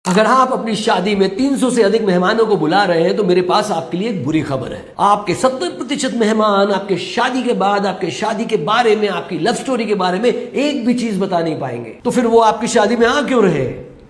अगर आप अपनी शादी में 300 से अधिक मेहमानों को बुला रहे हैं तो मेरे पास आपके लिए एक बुरी खबर है। आपके 70% मेहमान आपके शादी के बाद आपके शादी के बारे में, आपकी लव स्टोरी के बारे में एक भी चीज बता नहीं पाएंगे। तो फिर वो आपकी शादी में आ क्यों रहे?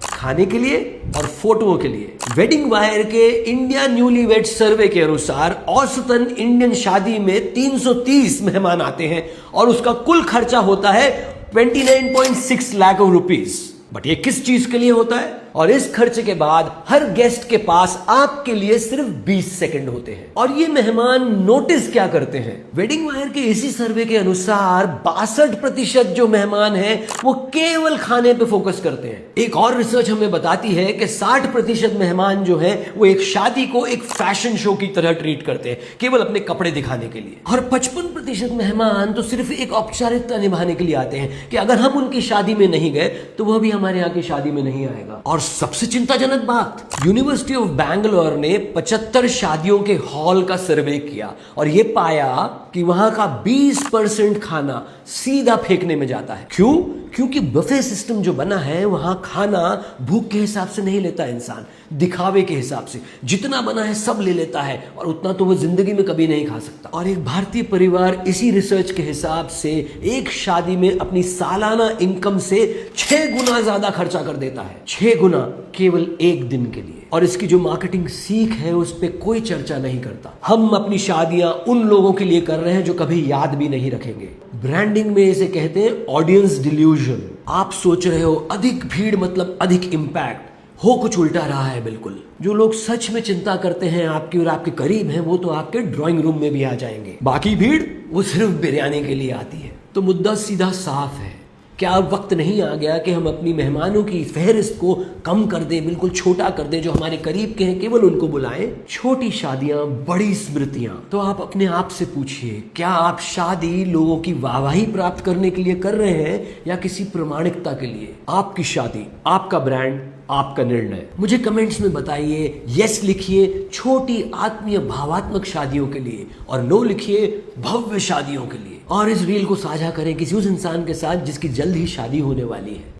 खाने के लिए और फोटोओं के लिए। वेडिंग वायर के इंडिया न्यूली वेड सर्वे के अनुसार औसतन इंडियन शादी में 330 मेहमान आते हैं और उसका कुल खर्चा होता है 29.6 लाख रुपीस। बट ये किस चीज के लिए होता है? और इस खर्चे के बाद हर गेस्ट के पास आपके लिए सिर्फ 20 सेकंड होते हैं। और ये मेहमान नोटिस क्या करते हैं? वेडिंग वायर के इसी सर्वे के अनुसार 62% जो मेहमान हैं वो केवल खाने पे फोकस करते हैं। एक और रिसर्च हमें बताती है कि 60% मेहमान जो हैं वो एक शादी को एक फैशन शो की तरह ट्रीट करते हैं, केवल अपने कपड़े दिखाने के लिए। और 55% मेहमान तो सिर्फ एक औपचारिकता निभाने के लिए आते हैं कि अगर हम उनकी शादी में नहीं गए तो वह भी हमारे यहाँ की शादी में नहीं आएगा। और सबसे चिंताजनक बात, यूनिवर्सिटी ऑफ बैंगलोर ने 75 शादियों के हॉल का सर्वे किया और यह पाया कि वहां का 20% खाना सीधा फेंकने में जाता है। क्यों? क्योंकि बफे सिस्टम जो बना है वहां खाना भूख के हिसाब से नहीं लेता इंसान, दिखावे के हिसाब से। जितना बना है सब ले लेता है और उतना तो वो जिंदगी में कभी नहीं खा सकता। और एक भारतीय परिवार इसी रिसर्च के हिसाब से एक शादी में अपनी सालाना इनकम से 6 गुना ज्यादा खर्चा कर देता है। 6 गुना केवल एक दिन के लिए। और इसकी जो मार्केटिंग सीख है उस पर कोई चर्चा नहीं करता। हम अपनी शादियां उन लोगों के लिए कर रहे हैं जो कभी याद भी नहीं रखेंगे। ब्रांडिंग में इसे कहते हैं ऑडियंस डिल्यूजन। आप सोच रहे हो अधिक भीड़ मतलब अधिक इंपैक्ट, हो कुछ उल्टा रहा है बिल्कुल। जो लोग सच में चिंता करते हैं आपकी और आपके करीब हैं वो तो आपके ड्राइंग रूम में भी आ जाएंगे। बाकी भीड़ वो सिर्फ बिरयानी के लिए आती है। तो मुद्दा सीधा साफ है। क्या अब वक्त नहीं आ गया कि हम अपनी मेहमानों की फहरिस्त को कम कर दें, बिल्कुल छोटा कर दें? जो हमारे करीब के हैं केवल उनको बुलाएं। छोटी शादियां, बड़ी स्मृतियां। तो आप अपने आप से पूछिए, क्या आप शादी लोगों की वाहवाही प्राप्त करने के लिए कर रहे हैं या किसी प्रमाणिकता के लिए? आपकी शादी, आपका ब्रांड, आपका निर्णय। मुझे कमेंट्स में बताइए। यस लिखिए छोटी आत्मीय भावात्मक शादियों के लिए और नो लिखिए भव्य शादियों के लिए। और इस रील को साझा करें किसी उस इंसान के साथ जिसकी जल्द ही शादी होने वाली है।